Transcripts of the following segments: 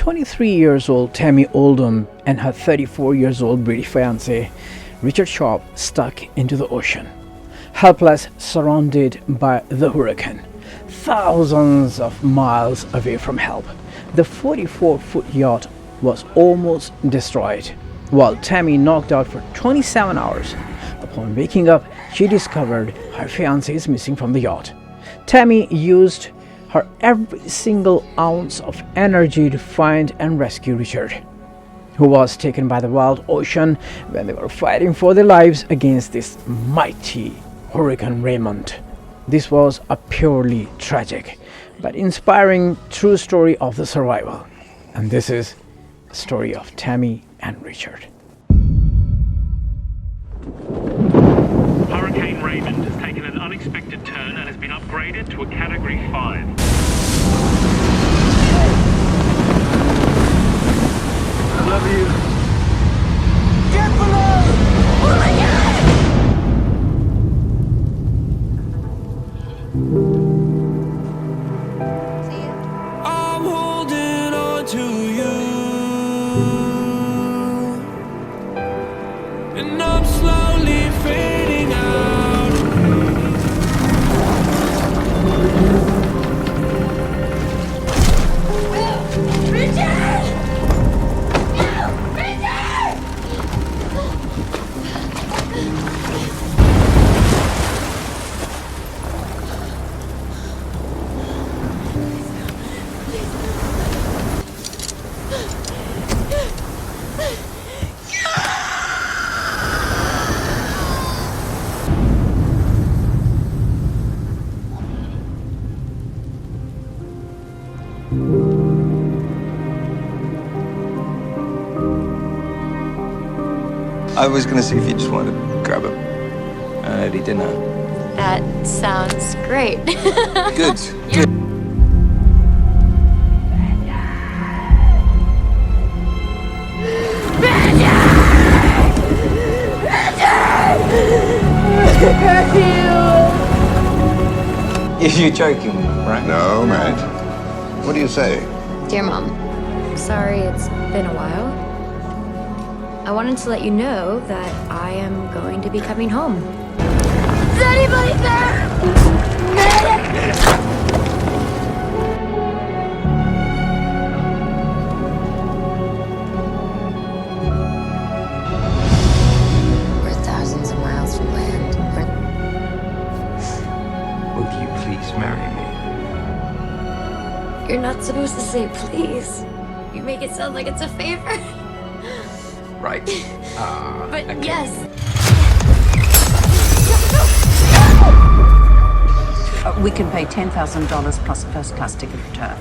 23 years old Tami Oldham and her 34 years old British fiancé Richard Sharp stuck into the ocean, helpless, surrounded by the hurricane, thousands of miles away from help. The 44-foot yacht was almost destroyed, while Tami knocked out for 27 hours. Upon waking up, she discovered her fiancé is missing from the yacht. Tami used her every single ounce of energy to find and rescue Richard, who was taken by the wild ocean when they were fighting for their lives against this mighty Hurricane Raymond. This was a purely tragic but inspiring true story of the survival. And this is a story of Tami and Richard. Hurricane Raymond has taken an unexpected turn and has been upgraded to a Category 5. I love you. Get below! Oh my God! I'm holding on to you, and I'm slowly fading out. Richard! No! Richard! I was gonna see if you just wanted to grab an early dinner. That sounds great. Good. Good. You're joking, right? No, mate. What do you say? Dear Mom, sorry it's been a while. I wanted to let you know that I am going to be coming home. Is anybody there? We're thousands of miles from land. Will you please marry me? You're not supposed to say please. You make it sound like it's a favor. Right. But okay. yes. We can pay $10,000 plus a first-class ticket return.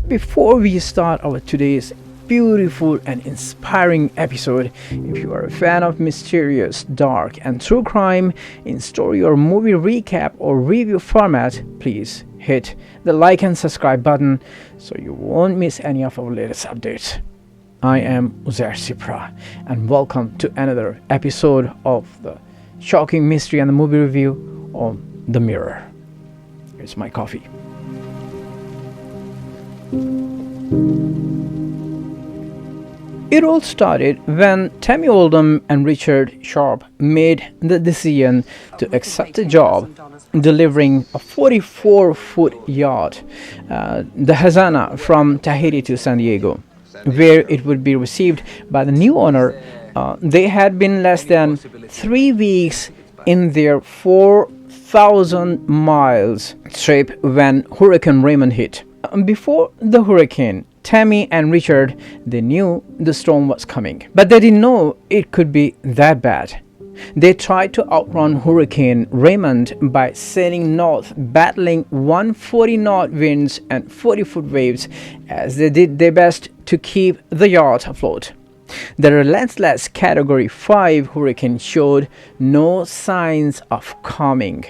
Before we start our today's beautiful and inspiring episode, if you are a fan of mysterious, dark, and true crime in story or movie recap or review format, please hit the like and subscribe button so you won't miss any of our latest updates. I am Uzair Sipra, and welcome to another episode of the shocking mystery and the movie review on The Mirror. Here's my coffee. It all started when Tami Oldham and Richard Sharp made the decision to accept a job delivering a 44-foot yacht, the Hazana, from Tahiti to San Diego, where it would be received by the new owner. They had been less than 3 weeks in their 1,000 miles trip when Hurricane Raymond hit. Before the hurricane, Tami and Richard, they knew the storm was coming, but they didn't know it could be that bad. They tried to outrun Hurricane Raymond by sailing north, battling 140-knot winds and 40-foot waves as they did their best to keep the yacht afloat. The relentless Category 5 hurricane showed no signs of calming.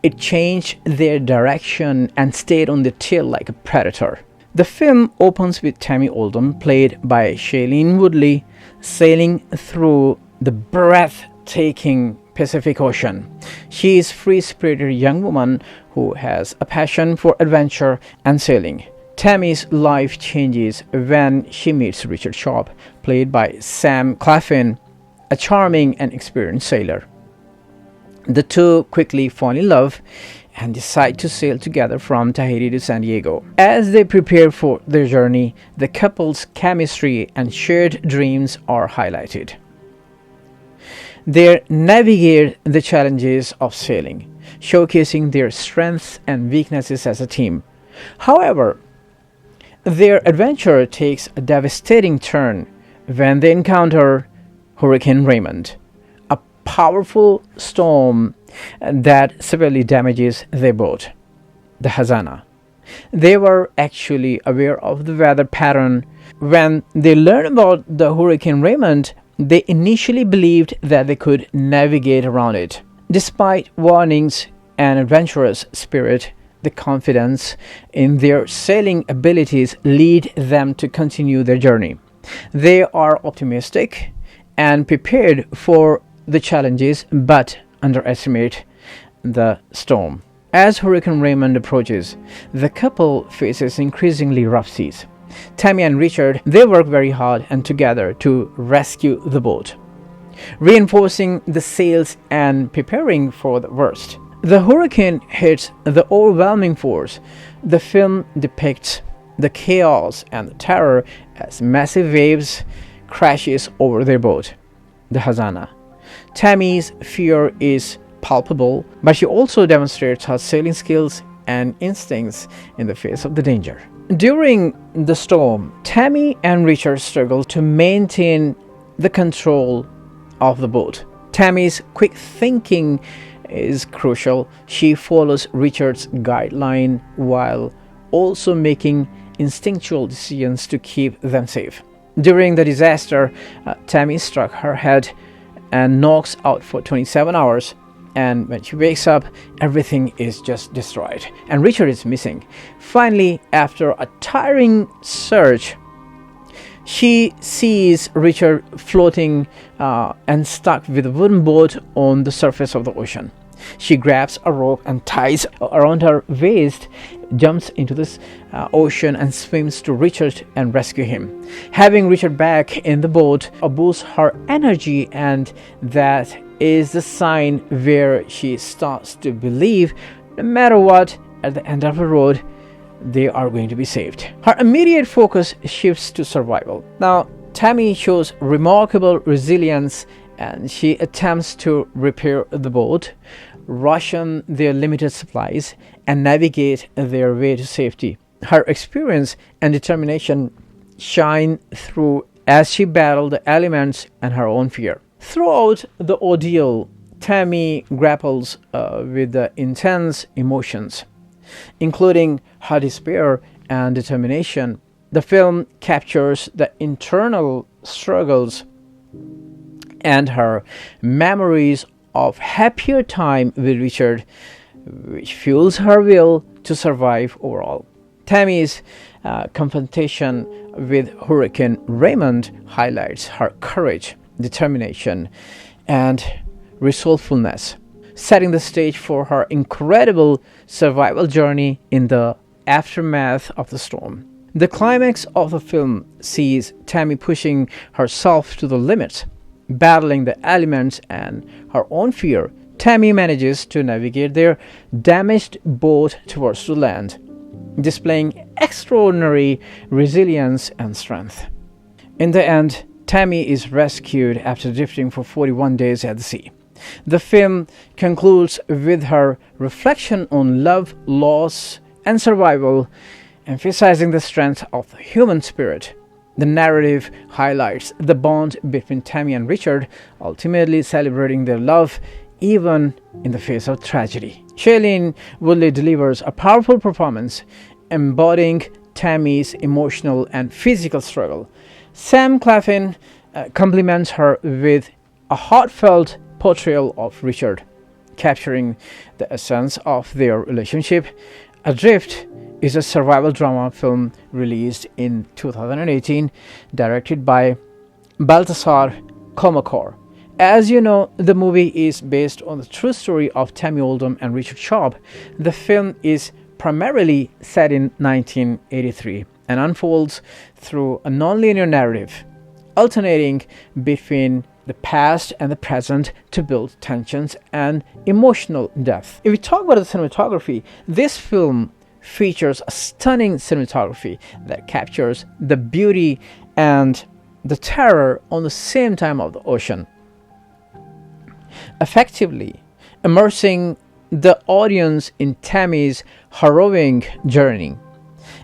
It changed their direction and stayed on their tail like a predator. The film opens with Tami Oldham, played by Shailene Woodley, sailing through the breathtaking Pacific Ocean. She is a free-spirited young woman who has a passion for adventure and sailing. Tami's life changes when she meets Richard Sharp, played by Sam Claflin, a charming and experienced sailor. The two quickly fall in love and decide to sail together from Tahiti to San Diego. As they prepare for their journey, the couple's chemistry and shared dreams are highlighted. They navigate the challenges of sailing, showcasing their strengths and weaknesses as a team. However, their adventure takes a devastating turn when they encounter Hurricane Raymond, a powerful storm that severely damages their boat, the Hazana. They were actually aware of the weather pattern. When they learned about the Hurricane Raymond, they initially believed that they could navigate around it. Despite warnings and adventurous spirit, the confidence in their sailing abilities lead them to continue their journey. They are optimistic and prepared for the challenges, but underestimate the storm. As Hurricane Raymond approaches, the couple faces increasingly rough seas. Tami and Richard, they work very hard and together to rescue the boat, reinforcing the sails and preparing for the worst. The hurricane hits the overwhelming force. The film depicts the chaos and the terror as massive waves crashes over their boat, the Hazana. Tami's fear is palpable, but she also demonstrates her sailing skills and instincts in the face of the danger. During the storm, Tami and Richard struggle to maintain the control of the boat. Tami's quick thinking is crucial. She follows Richard's guideline while also making instinctual decisions to keep them safe. During the disaster, Tami struck her head and knocks out for 27 hours. And when she wakes up, everything is just destroyed, and Richard is missing. Finally, after a tiring search, she sees Richard floating and stuck with a wooden boat on the surface of the ocean. She grabs a rope and ties around her waist, jumps into this ocean and swims to Richard and rescue him. Having Richard back in the boat boosts her energy, and that is the sign where she starts to believe no matter what, at the end of the road, they are going to be saved. Her immediate focus shifts to survival. Now, Tami shows remarkable resilience and she attempts to repair the boat, ration their limited supplies, and navigate their way to safety. Her experience and determination shine through as she battles the elements and her own fear. Throughout the ordeal, Tami grapples with the intense emotions, including her despair and determination. The film captures the internal struggles and her memories of happier time with Richard, which fuels her will to survive overall. Tami's confrontation with Hurricane Raymond highlights her courage, determination, and resourcefulness, setting the stage for her incredible survival journey in the aftermath of the storm. The climax of the film sees Tami pushing herself to the limits, battling the elements and her own fear. Tami manages to navigate their damaged boat towards the land, displaying extraordinary resilience and strength. In the end, Tami is rescued after drifting for 41 days at the sea. The film concludes with her reflection on love, loss, and survival, emphasizing the strength of the human spirit. The narrative highlights the bond between Tami and Richard, ultimately celebrating their love even in the face of tragedy. Shailene Woodley delivers a powerful performance, embodying Tami's emotional and physical struggle. Sam Claflin complements her with a heartfelt portrayal of Richard, capturing the essence of their relationship. Adrift is a survival drama film released in 2018, directed by Baltasar Kormákur. As you know, the movie is based on the true story of Tami Oldham and Richard Sharp. The film is primarily set in 1983 and unfolds through a non-linear narrative, alternating between the past and the present to build tensions and emotional depth. If we talk about the cinematography, this film features a stunning cinematography that captures the beauty and the terror on the same time of the ocean, effectively immersing the audience in Tami's harrowing journey.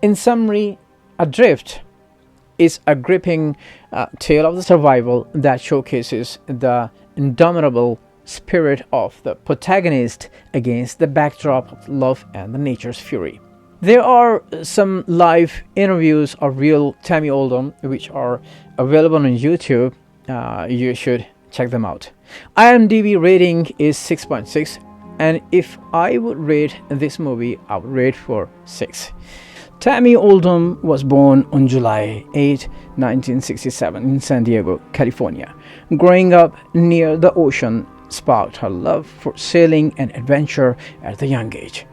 In summary, Adrift is a gripping tale of the survival that showcases the indomitable spirit of the protagonist against the backdrop of love and the nature's fury. There are some live interviews of real Tami Oldham which are available on YouTube. You should check them out. IMDb rating is 6.6, and if I would rate this movie, I would rate for 6. Tami Oldham was born on July 8, 1967 in San Diego, California. Growing up near the ocean sparked her love for sailing and adventure at a young age.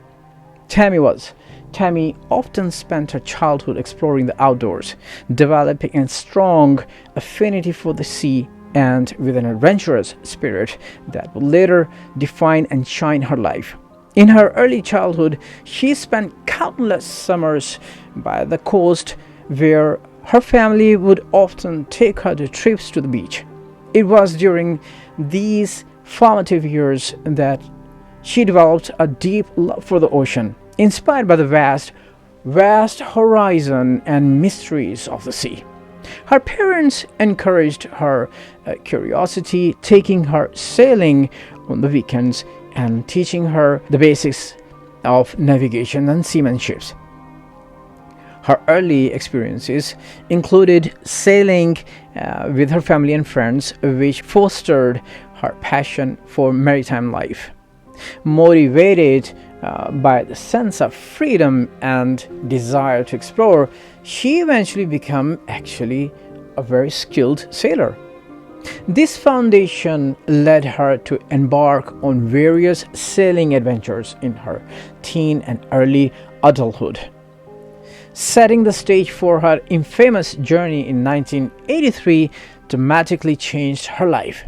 Tami often spent her childhood exploring the outdoors, developing a strong affinity for the sea and with an adventurous spirit that would later define and shine her life. In her early childhood, she spent countless summers by the coast, where her family would often take her to trips to the beach. It was during these formative years that she developed a deep love for the ocean, inspired by the vast horizon and mysteries of the sea. Her parents encouraged her curiosity, taking her sailing on the weekends and teaching her the basics of navigation and seamanship. Her early experiences included sailing with her family and friends, which fostered her passion for maritime life. Motivated by the sense of freedom and desire to explore, she eventually became a very skilled sailor. This foundation led her to embark on various sailing adventures in her teen and early adulthood, setting the stage for her infamous journey in 1983 dramatically changed her life.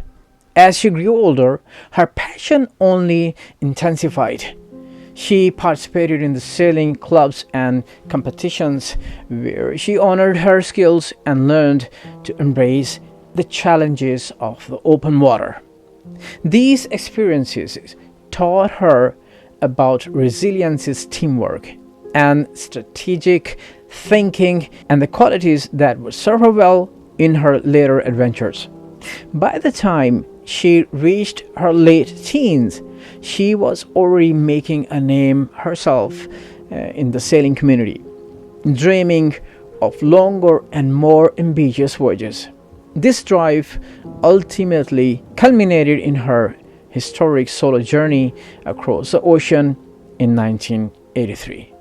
As she grew older, her passion only intensified. She participated in the sailing clubs and competitions where she honored her skills and learned to embrace the challenges of the open water. These experiences taught her about resilience, teamwork, and strategic thinking, and the qualities that would serve her well in her later adventures. By the time she reached her late teens, she was already making a name herself in the sailing community, dreaming of longer and more ambitious voyages. This drive ultimately culminated in her historic solo journey across the ocean in 1983,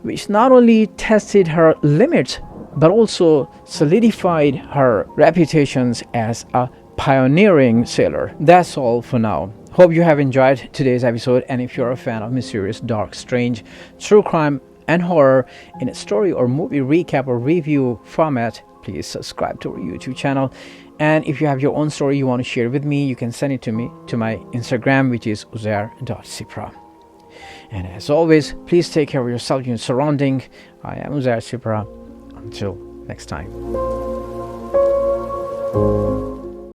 which not only tested her limits but also solidified her reputations as a pioneering sailor. That's all for now. Hope you have enjoyed today's episode, and if you're a fan of mysterious, dark, strange, true crime and horror in a story or movie recap or review format, please subscribe to our YouTube channel. And if you have your own story you want to share with me, you can send it to me to my Instagram, which is uzair.cipra. And as always, please take care of yourself and your surrounding. I am Uzair Cipra. Until next time.